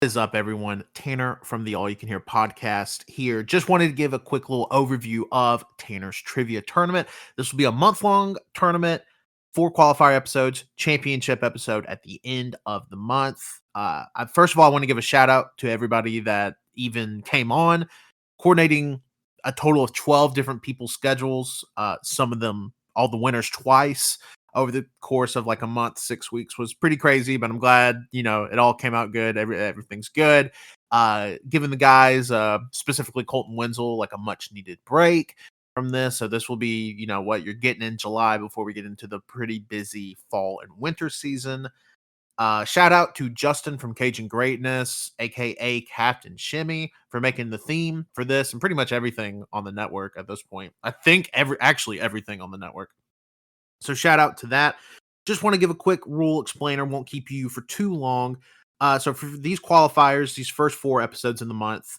Is up, everyone? Tanner from the All You Can Hear podcast here. Just wanted to give a quick little overview of Tanner's Trivia Tournament. This will be a month-long tournament, 4 qualifier episodes, championship episode at the end of the month. First of all, I want to give a shout out to everybody that even came on, coordinating a total of 12 different people's schedules. Some of them, all the winners twice over the course of like a month, 6 weeks was pretty crazy, but I'm glad, it all came out good. Everything's good. Giving the guys, specifically Colton Wenzel, like a much needed break from this. So this will be, what you're getting in July before we get into the pretty busy fall and winter season. Shout out to Justin from Cajun Greatness, aka Captain Shimmy, for making the theme for this and pretty much everything on the network at this point. I think everything on the network. So shout out to that. Just want to give a quick rule explainer. Won't keep you for too long. So for these qualifiers, these first 4 episodes in the month,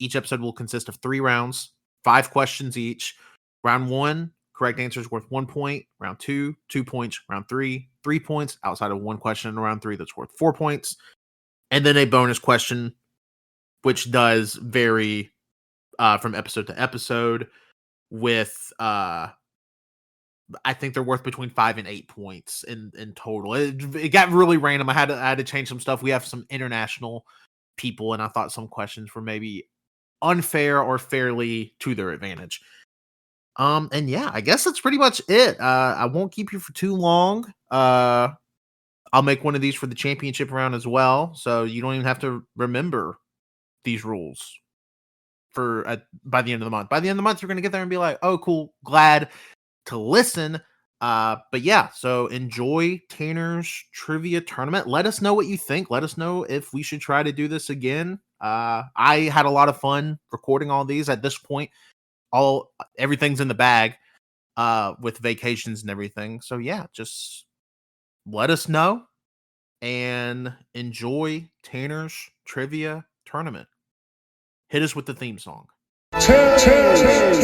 each episode will consist of 3 rounds, 5 questions each. Round 1, correct answer is worth 1 point. Round 2, 2 points. Round 3, 3 points. Outside of 1 question in round 3, that's worth 4 points. And then a bonus question, which does vary from episode to episode with... I think they're worth between 5 and 8 points in total. It got really random. I had to change some stuff. We have some international people, and I thought some questions were maybe unfair or fairly to their advantage. And yeah, I guess that's pretty much it. I won't keep you for too long. I'll make one of these for the championship round as well, so you don't even have to remember these rules by the end of the month. By the end of the month, you're going to get there and be like, oh, cool, glad to listen. But yeah, so enjoy Tanner's Trivia Tournament. Let us know what you think. Let us know if we should try to do this again. I had a lot of fun recording all these. At this point, everything's in the bag with vacations and everything. So yeah, just let us know and enjoy Tanner's Trivia Tournament. Hit us with the theme song. Tanner's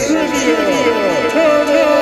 Trivia Tournament!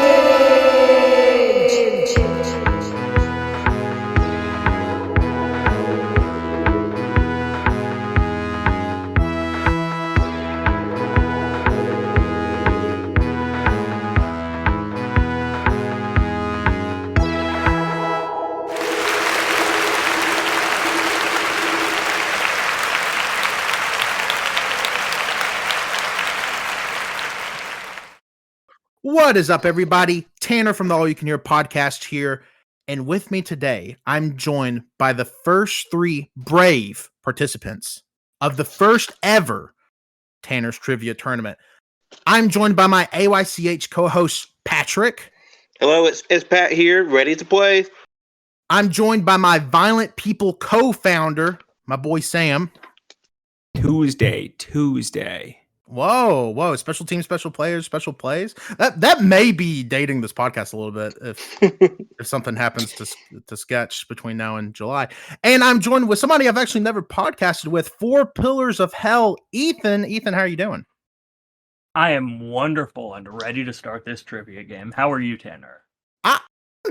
What is up, everybody? Tanner from the All You Can Hear podcast here. And with me today, I'm joined by the first 3 brave participants of the first ever Tanner's Trivia Tournament. I'm joined by my AYCH co-host, Patrick. Hello, it's Pat here, ready to play. I'm joined by my Violent People co-founder, my boy Sam. Tuesday. Whoa, special team, special players, special plays. That may be dating this podcast a little bit if something happens to sketch between now and July. And I'm joined with somebody I've actually never podcasted with, 4 Pillars of Hell, Ethan. Ethan, how are you doing? I am wonderful and ready to start this trivia game. How are you, Tanner?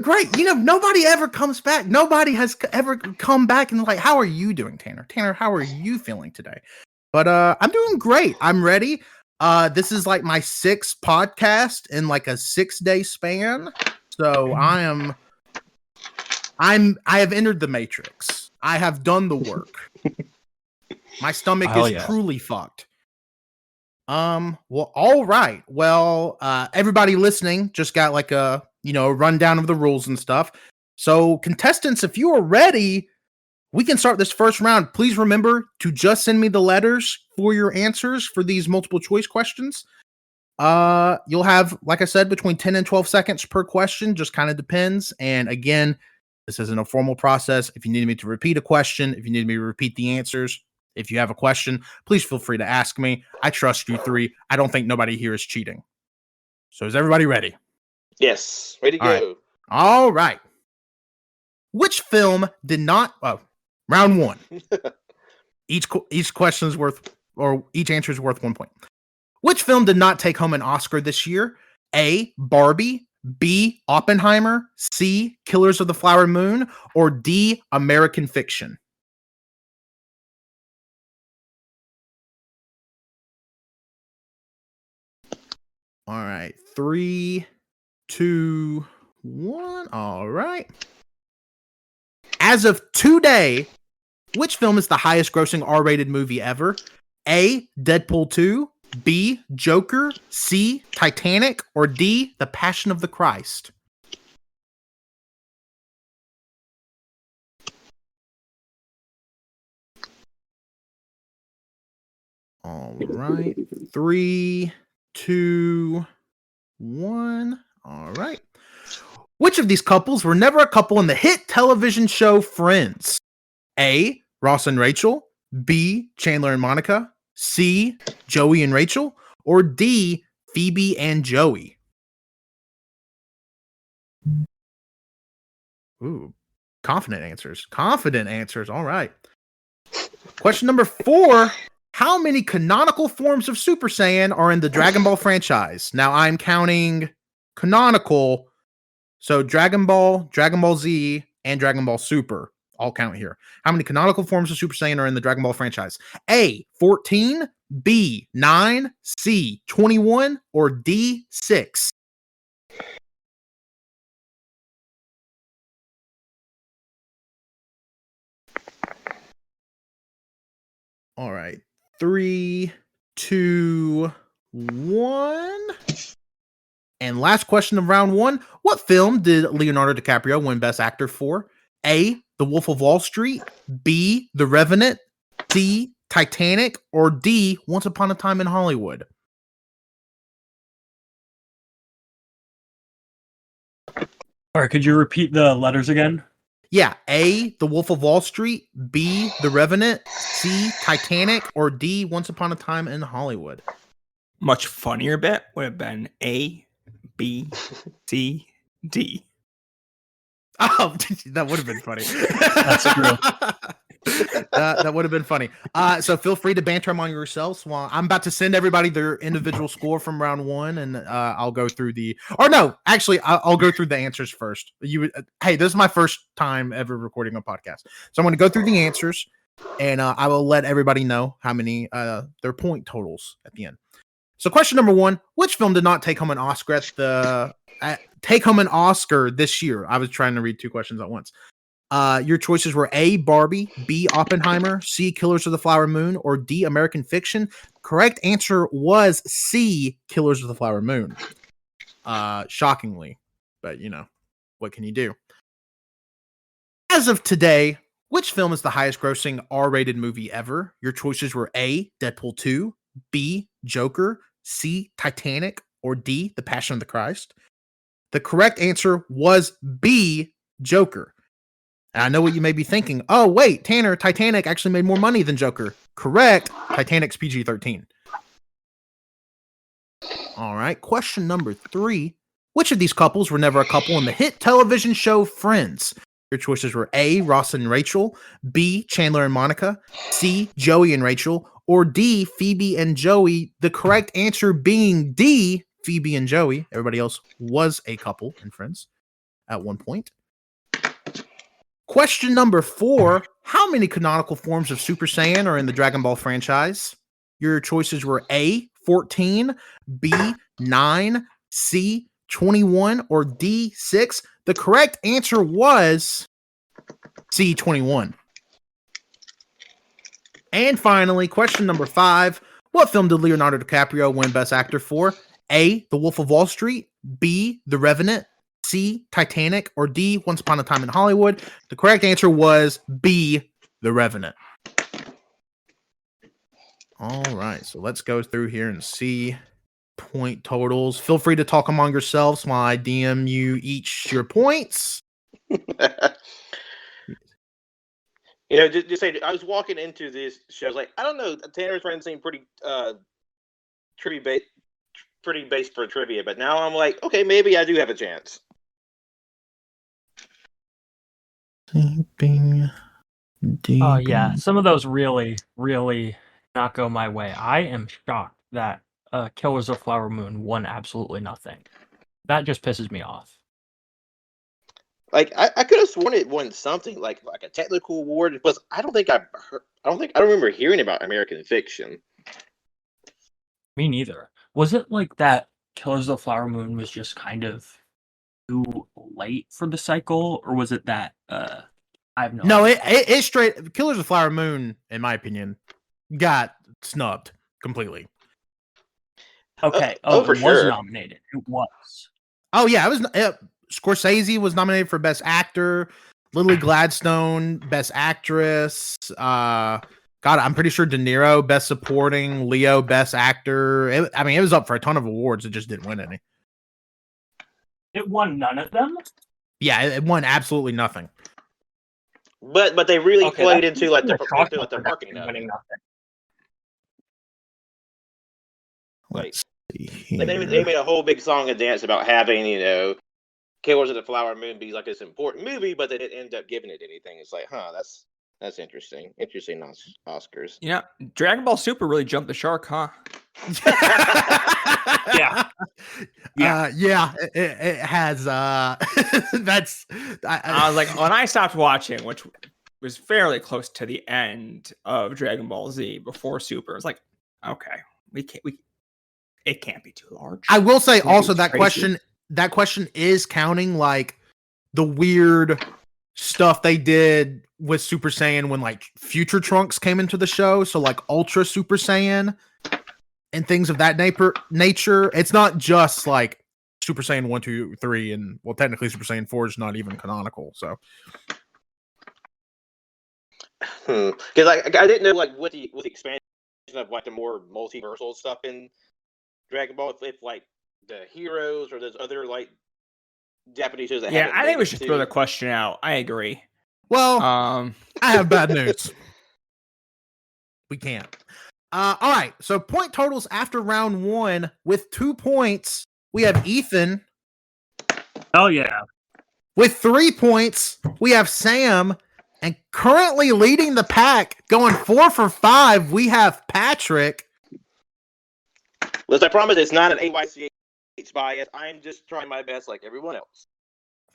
Great. Nobody ever comes back. Nobody has ever come back and like, how are you doing, Tanner? Tanner, how are you feeling today? But I'm doing great. I'm ready. This is like my 6th podcast in like a 6-day span. So I have entered the matrix. I have done the work. My stomach is truly fucked. Well, all right. Well, everybody listening just got like a rundown of the rules and stuff. So contestants, if you are ready, we can start this first round. Please remember to just send me the letters for your answers for these multiple choice questions. You'll have, like I said, between 10 and 12 seconds per question. Just kind of depends. And again, this isn't a formal process. If you need me to repeat a question, if you need me to repeat the answers, if you have a question, please feel free to ask me. I trust you 3. I don't think nobody here is cheating. So is everybody ready? Yes, ready to go. All right. Which film did not... round 1. Each question is worth, or each answer is worth 1 point. Which film did not take home an Oscar this year? A, Barbie, B, Oppenheimer, C, Killers of the Flower Moon, or D, American Fiction? All right. 3, 2, 1. All right. As of today, which film is the highest grossing R-rated movie ever? A, Deadpool 2, B, Joker, C, Titanic, or D, The Passion of the Christ? All right. 3, 2, 1. All right. Which of these couples were never a couple in the hit television show Friends? A, Ross and Rachel, B, Chandler and Monica, C, Joey and Rachel, or D, Phoebe and Joey? Ooh, confident answers. Confident answers. All right. Question number 4. How many canonical forms of Super Saiyan are in the Dragon Ball franchise? Now I'm counting canonical. So Dragon Ball Z, and Dragon Ball Super all count here. How many canonical forms of Super Saiyan are in the Dragon Ball franchise? A, 14, B, 9, C, 21, or D, 6? All right. 3, 2, 1. And last question of round 1. What film did Leonardo DiCaprio win Best Actor for? A, The Wolf of Wall Street, B, The Revenant, C, Titanic, or D, Once Upon a Time in Hollywood? All right, could you repeat the letters again? Yeah, A, The Wolf of Wall Street, B, The Revenant, C, Titanic, or D, Once Upon a Time in Hollywood? Much funnier bet would have been A, B, C, D. Oh, that would have been funny. That's true. That would have been funny. So feel free to banter among yourselves while I'm about to send everybody their individual score from round 1, and I'll go through I'll go through the answers first. Hey, this is my first time ever recording a podcast, so I'm going to go through the answers, and I will let everybody know how many their point totals at the end. So question number 1, which film did not take home an Oscar this year? I was trying to read 2 questions at once. Your choices were A, Barbie, B, Oppenheimer, C, Killers of the Flower Moon, or D, American Fiction. Correct answer was C, Killers of the Flower Moon. Shockingly, but what can you do? As of today, which film is the highest grossing R-rated movie ever? Your choices were A, Deadpool 2, B, Joker, C, Titanic, or D, The Passion of the Christ. The correct answer was B, Joker. And I know what you may be thinking. Oh, wait, Tanner, Titanic actually made more money than Joker. Correct. Titanic's PG-13. All right. Question number 3. Which of these couples were never a couple in the hit television show Friends? Your choices were A, Ross and Rachel, B, Chandler and Monica, C, Joey and Rachel, or D, Phoebe and Joey. The correct answer being D, Phoebe and Joey. Everybody else was a couple in Friends at one point. Question number 4. How many canonical forms of Super Saiyan are in the Dragon Ball franchise? Your choices were A, 14, B, 9, C, 21, or D, 6. The correct answer was C, 21. And finally, question number 5. What film did Leonardo DiCaprio win Best Actor for? A, The Wolf of Wall Street, B, The Revenant, C, Titanic, or D, Once Upon a Time in Hollywood? The correct answer was B, The Revenant. All right, so let's go through here and see point totals. Feel free to talk among yourselves while I DM you each your points. Just say, I was walking into this show. I was like, I don't know. Tanner's friends seem pretty based for trivia, but now I'm like, okay, maybe I do have a chance. Oh yeah, some of those really, really not go my way. I am shocked that Killers of Flower Moon won absolutely nothing. That just pisses me off. Like I could have sworn it won something like a technical award, but I don't remember hearing about American Fiction. Me neither. Was it like that Killers of the Flower Moon was just kind of too late for the cycle, or was it that I have no idea. It straight Killers of the Flower Moon, in my opinion, got snubbed completely. Okay. For it was sure. nominated. It was. Oh yeah, Scorsese was nominated for Best Actor, Lily Gladstone Best Actress, God, I'm pretty sure De Niro Best Supporting, Leo Best Actor. It was up for a ton of awards. It just didn't win any. It won none of them? Yeah, it won absolutely nothing. But they really played into like the marketing of it. Nothing. Like they made a whole big song and dance about having, Killers of the Flower Moon be like this important movie, but they didn't end up giving it anything. It's like, that's interesting. Interesting Oscars. Yeah, Dragon Ball Super really jumped the shark, huh? Yeah. It has. That's. I was like, when I stopped watching, which was fairly close to the end of Dragon Ball Z before Super, it's like, okay, it can't be too large. I will say also that question is counting like the weird stuff they did with Super Saiyan when like Future Trunks came into the show. So like Ultra Super Saiyan and things of that nature. It's not just like Super Saiyan 1, 2, 3, and well, technically Super Saiyan 4 is not even canonical. So because I didn't know like with the expansion of like the more multiversal stuff in Dragon Ball, if like the heroes or those other like Japanese shows that I think we should throw the question out. I agree. Well, I have bad news. We can't. All right. So point totals after round 1 with 2 points. We have Ethan. Oh yeah. With 3 points, we have Sam. And currently leading the pack, going 4 for 5, we have Patrick. Listen, I promise it's not an AYCH bias. I'm just trying my best like everyone else.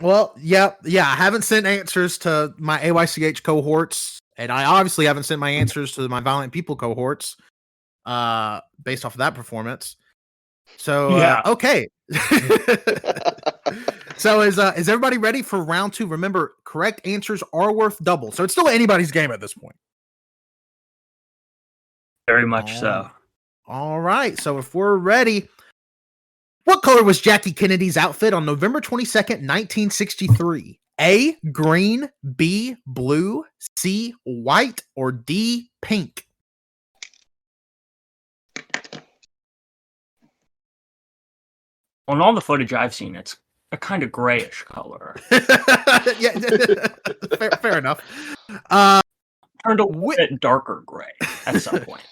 Well, yeah. I haven't sent answers to my AYCH cohorts, and I obviously haven't sent my answers to my Violent People cohorts, based off of that performance. So, okay. So is everybody ready for round 2? Remember, correct answers are worth double. So it's still anybody's game at this point. Very much so. All right. So if we're ready, what color was Jackie Kennedy's outfit on November 22nd, 1963? A, green, B, blue, C, white, or D, pink? On all the footage I've seen, it's a kind of grayish color. Yeah, fair enough. Turned a bit darker gray at some point.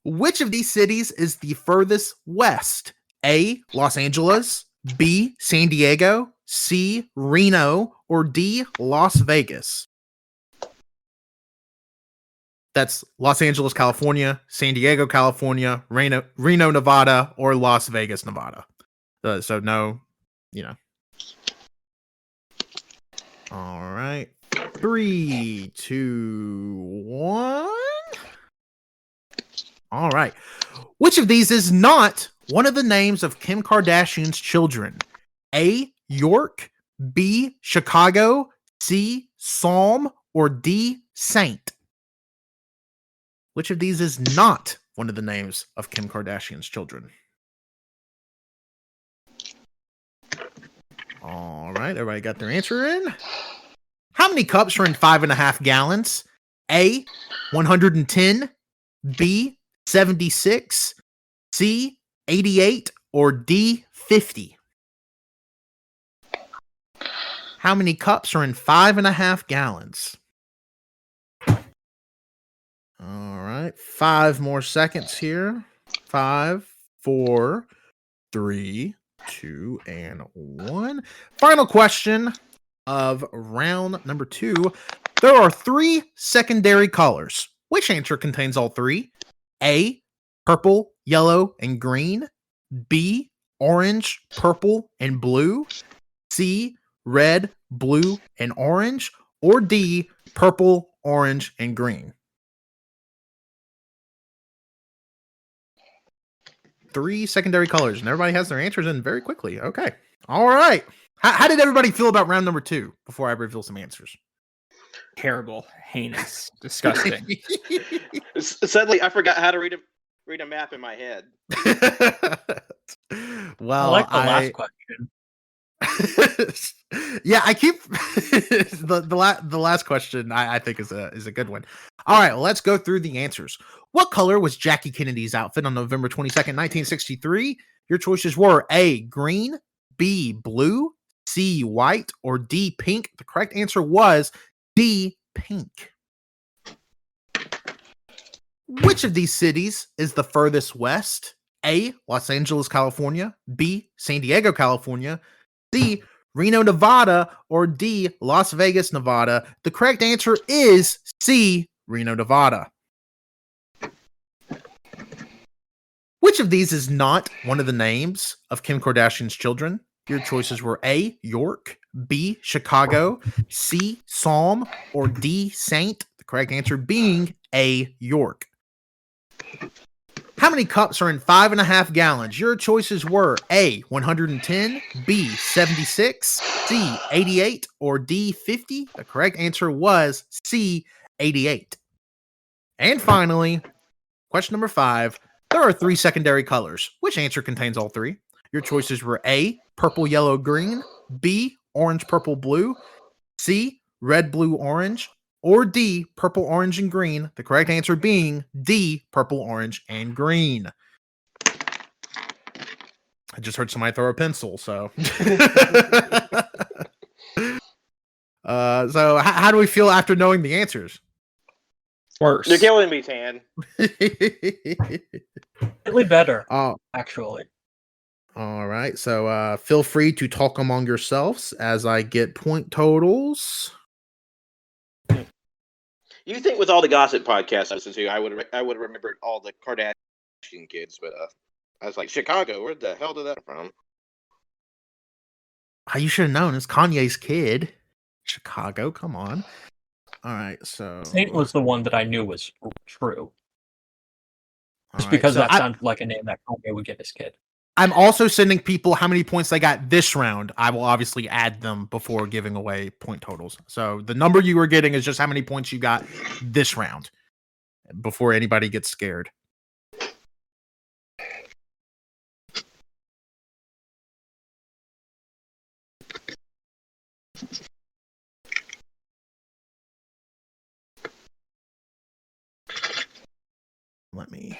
Which of these cities is the furthest west? A, Los Angeles, B, San Diego, C, Reno, or D, Las Vegas? That's Los Angeles, California, San Diego, California, Reno, Nevada, or Las Vegas, Nevada. So no, All right. 3, 2, 1. All right. Which of these is not one of the names of Kim Kardashian's children? A, York, B, Chicago, C, Psalm, or D, Saint? Which of these is not one of the names of Kim Kardashian's children? All right, everybody got their answer in? How many cups are in 5.5 gallons? A, 110, B, 76, C, 88, or D, 50? How many cups are in 5.5 gallons? All right, 5 more seconds here. 5, 4, 3, 2, and 1. Final question of round number 2. There are 3 secondary colors. Which answer contains all 3? A, purple, yellow, and green. B, orange, purple, and blue. C, red, blue, and orange. Or D, purple, orange, and green. 3 secondary colors, and everybody has their answers in very quickly. Okay. All right. How did everybody feel about round number 2 before I reveal some answers? Terrible, heinous, disgusting. Suddenly, I forgot how to read a map in my head. Well, I like the last question. Yeah, I keep the last question. I think is a good one. All right, well, let's go through the answers. What color was Jackie Kennedy's outfit on November 22nd, 1963? Your choices were A, green, B, blue, C, white, or D, pink. The correct answer was D, pink. Which of these cities is the furthest west? A, Los Angeles, California, B, San Diego, California, C, Reno, Nevada, or D, Las Vegas, Nevada. The correct answer is C, Reno, Nevada. Which of these is not one of the names of Kim Kardashian's children? Your choices were A, York, B, Chicago, C, Psalm, or D, Saint. The correct answer being A, York. How many cups are in 5.5 gallons? Your choices were A, 110, B, 76, C, 88, or D, 50. The correct answer was C, 88. And finally, question number 5. There are 3 secondary colors. Which answer contains all 3? Your choices were A, purple, yellow, green, B, orange, purple, blue, C, red, blue, orange, or D, purple, orange, and green. The correct answer being D, purple, orange, and green. I just heard somebody throw a pencil, so. So how do we feel after knowing the answers? Worse. You're killing me, Tan. Really better, actually. All right, so feel free to talk among yourselves as I get point totals. You think with all the gossip podcasts I listen to, I would have remembered all the Kardashian kids, but I was like, Chicago, where the hell did that from? You should have known. It's Kanye's kid. Chicago, come on. All right, so Saint was the one that I knew was true. Just right, because so that sounded like a name that Kanye would give his kid. I'm also sending people how many points they got this round. I will obviously add them before giving away point totals. So the number you were getting is just how many points you got this round before anybody gets scared. Let me.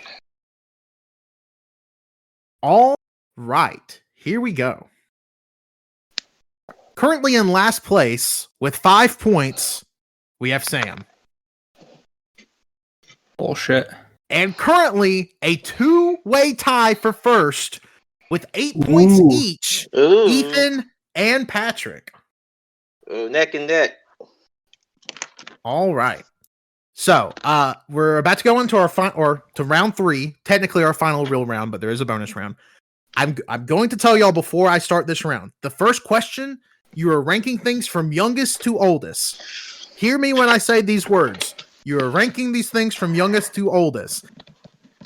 All right, here we go. Currently in last place with 5 points, we have Sam. Bullshit. And currently a 2-way tie for first with 8 points each. Ooh. Ethan and Patrick. Ooh, neck and neck. All right. So we're about to go into our to round 3. Technically our final real round, but there is a bonus round. I'm going to tell y'all before I start this round. The first question, you are ranking things from youngest to oldest. Hear me when I say these words. You are ranking these things from youngest to oldest.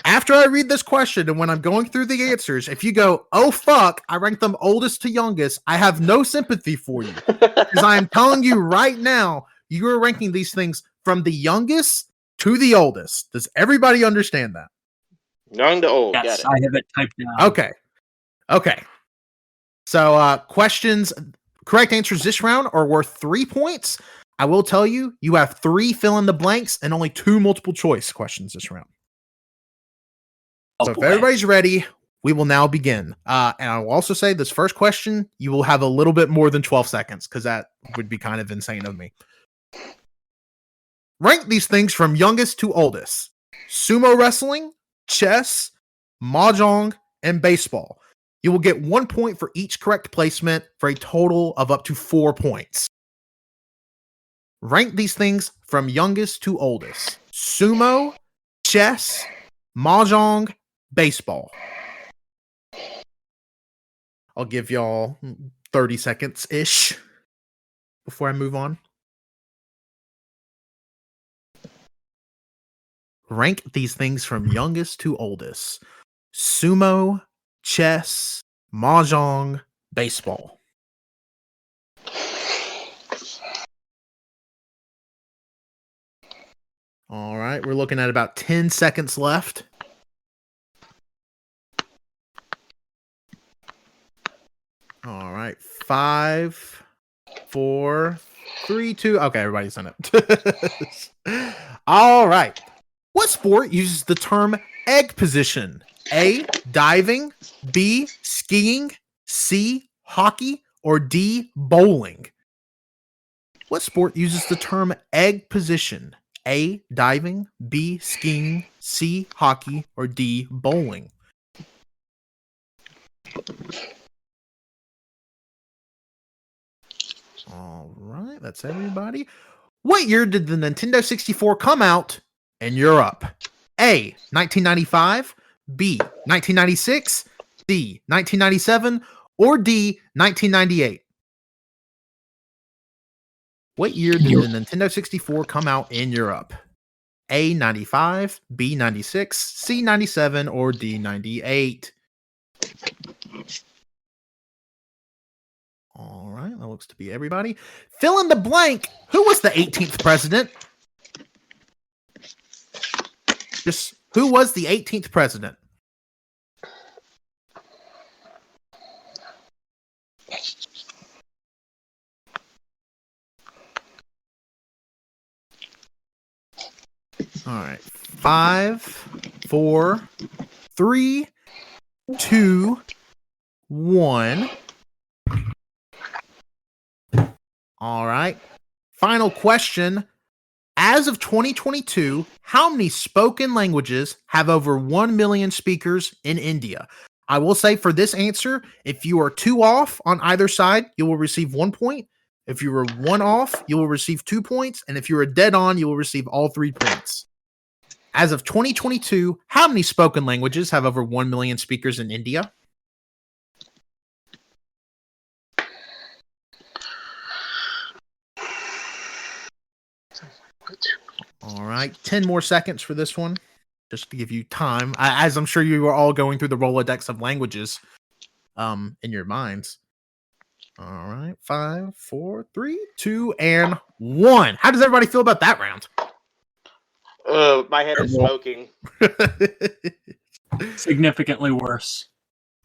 After I read this question and when I'm going through the answers, if you go, oh fuck, I rank them oldest to youngest, I have no sympathy for you. Because I am telling you right now, you are ranking these things from the youngest to the oldest. Does everybody understand that? Young to old. Yes, Got it. I have it typed down. Okay. So questions, correct answers this round are worth 3 points. I will tell you, you have 3 fill in the blanks and only 2 multiple choice questions this round. So if everybody's ready, we will now begin. And I will also say this first question, you will have a little bit more than 12 seconds because that would be kind of insane of me. Rank these things from youngest to oldest. Sumo wrestling, chess, mahjong, and baseball. You will get 1 point for each correct placement for a total of up to 4 points. Rank these things from youngest to oldest. Sumo, chess, mahjong, baseball. I'll give y'all 30 seconds-ish before I move on. Rank these things from youngest to oldest. Sumo, chess, mahjong, baseball. All right, we're looking at about 10 seconds left. All right, 5, 4, 3, 2. Okay, everybody's done it. All right. What sport uses the term egg position? A, diving, B, skiing, C, hockey, or D, bowling? What sport uses the term egg position? A, diving, B, skiing, C, hockey, or D, bowling? All right, that's everybody. What year did the Nintendo 64 come out in Europe? A, 1995, B, 1996, C, 1997, or D, 1998? What year did the Nintendo 64 come out in Europe? A, 95, B, 96, C, 97, or D, 98? All right, that looks to be everybody. Fill in the blank. Who was the 18th president? Just who was the 18th president? All right. 5, 4, 3, 2, 1. All right. Final question. As of 2022, how many spoken languages have over 1 million speakers in India? I will say for this answer, if you are 2 off on either side, you will receive 1 point. If you were 1 off, you will receive 2 points. And if you are dead on, you will receive all 3 points. As of 2022, how many spoken languages have over 1 million speakers in India? All right, 10 more seconds for this one, just to give you time. As I'm sure you are all going through the Rolodex of languages in your minds. All right, 5, 4, 3, 2, and 1. How does everybody feel about that round? My head is smoking. Significantly worse.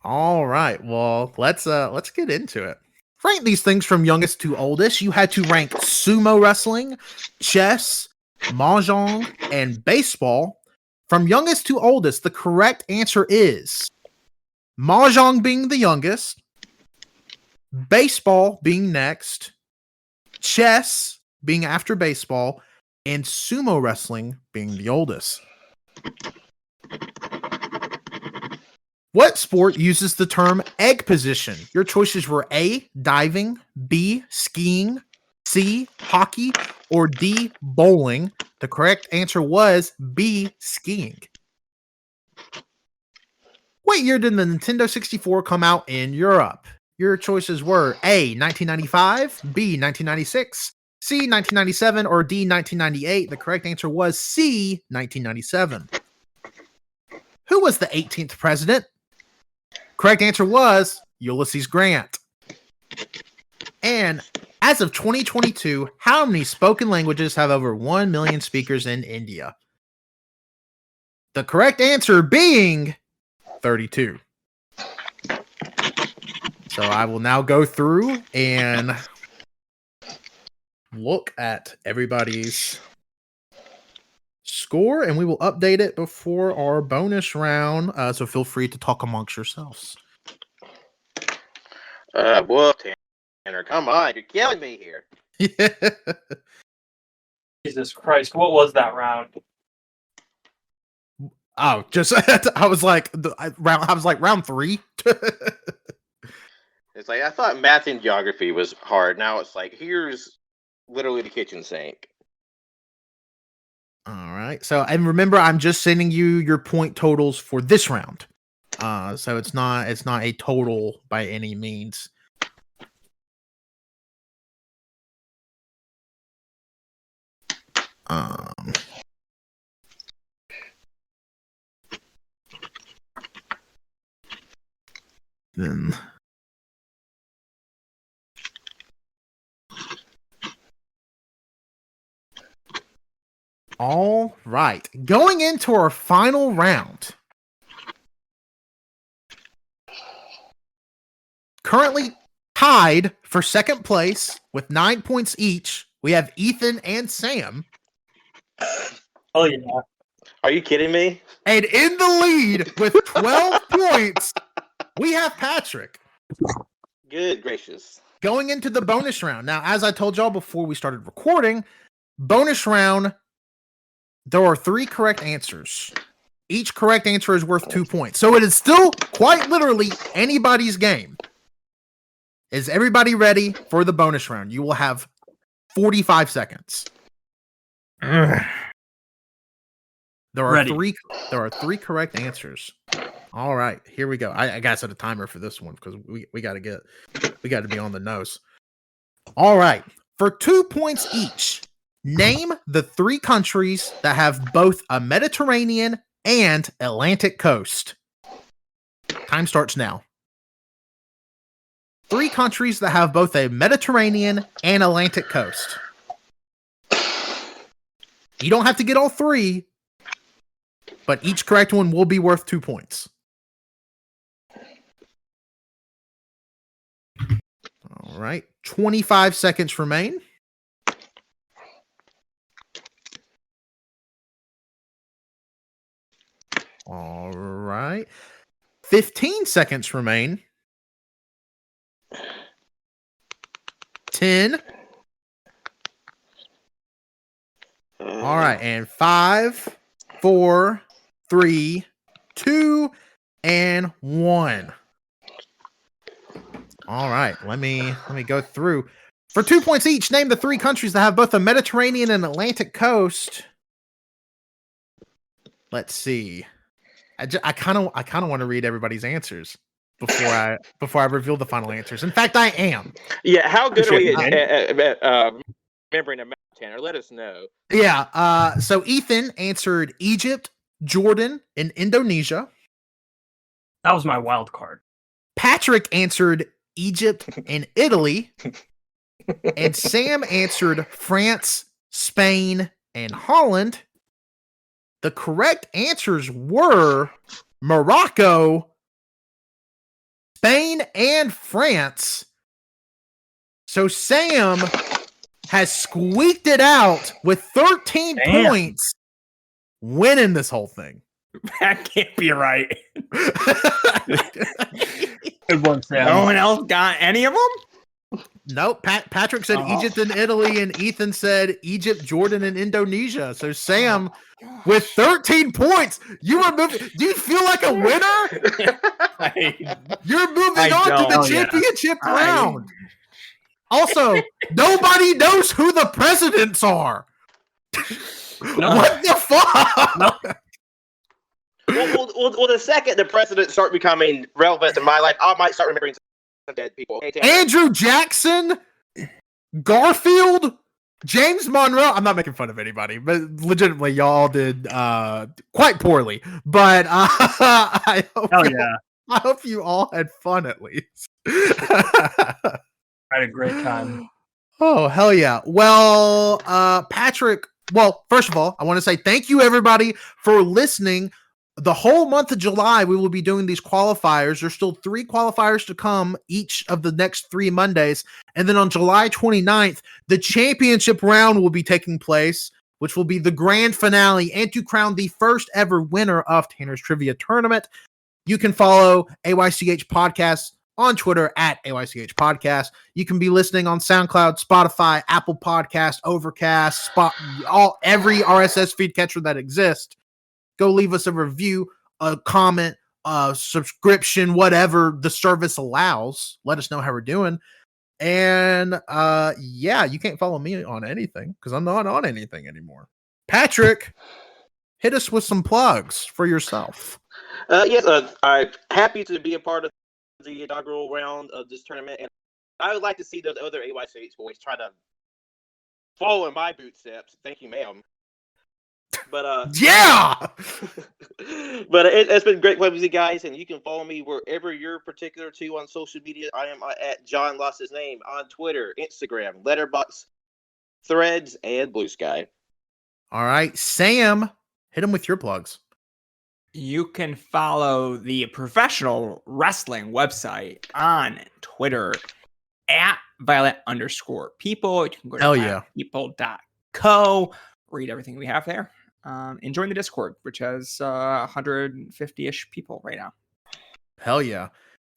All right, well, let's get into it. Rank these things from youngest to oldest. You had to rank sumo wrestling, chess, mahjong, and baseball. From youngest to oldest, the correct answer is mahjong being the youngest, baseball being next, chess being after baseball, and sumo wrestling being the oldest. What sport uses the term egg position? Your choices were A, diving, B, skiing, C, hockey, or D, bowling. The correct answer was B, skiing. What year did the Nintendo 64 come out in Europe? Your choices were A, 1995, B, 1996, C, 1997, or D, 1998. The correct answer was C, 1997. Who was the 18th president? Correct answer was Ulysses Grant. And as of 2022, how many spoken languages have over 1 million speakers in India? The correct answer being 32. So I will now go through and look at everybody's score, and we will update it before our bonus round. So feel free to talk amongst yourselves. Whoa, Tanner, come on, you're killing me here. Jesus Christ, what was that round? Oh, just I was like round 3. It's like I thought math and geography was hard. Now it's like here's literally the kitchen sink. All right. So, and remember, I'm just sending you your point totals for this round. So it's not a total by any means. Then. All right. Going into our final round. Currently tied for second place with 9 points each. We have Ethan and Sam. Oh, yeah. Are you kidding me? And in the lead with 12 points, we have Patrick. Good gracious. Going into the bonus round. Now, as I told y'all before we started recording, bonus round, there are 3 correct answers. Each correct answer is worth 2 points. So it is still quite literally anybody's game. Is everybody ready for the bonus round? You will have 45 seconds. There are three correct answers. All right, here we go. I gotta set a timer for this one because we gotta be on the nose. All right, for 2 points each, name the 3 countries that have both a Mediterranean and Atlantic coast. Time starts now. 3 countries that have both a Mediterranean and Atlantic coast. You don't have to get all 3, but each correct one will be worth 2 points. All right, 25 seconds remain. All right, 15 seconds remain. 10. All right, and 5, 4, 3, 2, and 1. All right, let me go through. For 2 points each, name the 3 countries that have both a Mediterranean and Atlantic coast. Let's see. I kind of want to read everybody's answers before I reveal the final answers. In fact, I am. Yeah, how good are we at remembering a map, Tanner? Let us know. Yeah. So Ethan answered Egypt, Jordan, and Indonesia. That was my wild card. Patrick answered Egypt and Italy. And Sam answered France, Spain, and Holland. The correct answers were Morocco, Spain, and France. So Sam has squeaked it out with 13 points, winning this whole thing. That can't be right. Good one, Sam. No one else got any of them? Nope. Patrick said Egypt and Italy, and Ethan said Egypt, Jordan, and Indonesia. So Sam, with 13 points, you are moving. Do you feel like a winner? You're moving on to the championship round. Also, nobody knows who the presidents are. What the fuck? Well, the second the presidents start becoming relevant in my life, I might start remembering some dead people. Okay, Andrew Jackson, Garfield, James Monroe. I'm not making fun of anybody, but legitimately, y'all did quite poorly. But I hope you all had fun at least. I had a great time. Oh, hell yeah. Well, Patrick, first of all, I want to say thank you, everybody, for listening. The whole month of July, we will be doing these qualifiers. There's still 3 qualifiers to come each of the next 3 Mondays. And then on July 29th, the championship round will be taking place, which will be the grand finale and to crown the first ever winner of Tanner's Trivia Tournament. You can follow AYCH Podcast on Twitter at AYCH Podcast. You can be listening on SoundCloud, Spotify, Apple Podcast, Overcast, every RSS feed catcher that exists. Go leave us a review, a comment, a subscription, whatever the service allows. Let us know how we're doing. And you can't follow me on anything because I'm not on anything anymore. Patrick, hit us with some plugs for yourself. Yes, I'm happy to be a part of the inaugural round of this tournament, and I would like to see those other AYCH boys try to follow in my bootsteps. Thank you, ma'am. But But it's been great playing with you guys, and you can follow me wherever you're particular to on social media. I am at John Lost His Name on Twitter, Instagram, Letterboxd, Threads, and Blue Sky. All right, Sam, hit him with your plugs. You can follow the professional wrestling website on Twitter at Violet_people. You can go to people.co, read everything we have there. And join the Discord, which has 150-ish people right now. Hell yeah.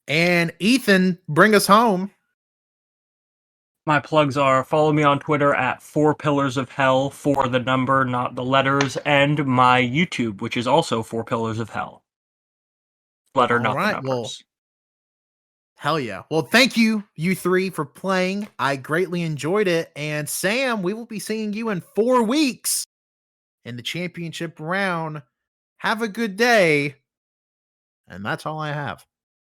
And Ethan, bring us home. My plugs are follow me on Twitter at 4 Pillars of Hell, for the number, not the letters, and my YouTube, which is also 4 Pillars of Hell. Letter, All not right, the numbers. Hell yeah. Well, thank you, you three, for playing. I greatly enjoyed it. And Sam, we will be seeing you in 4 weeks in the championship round. Have a good day. And that's all I have.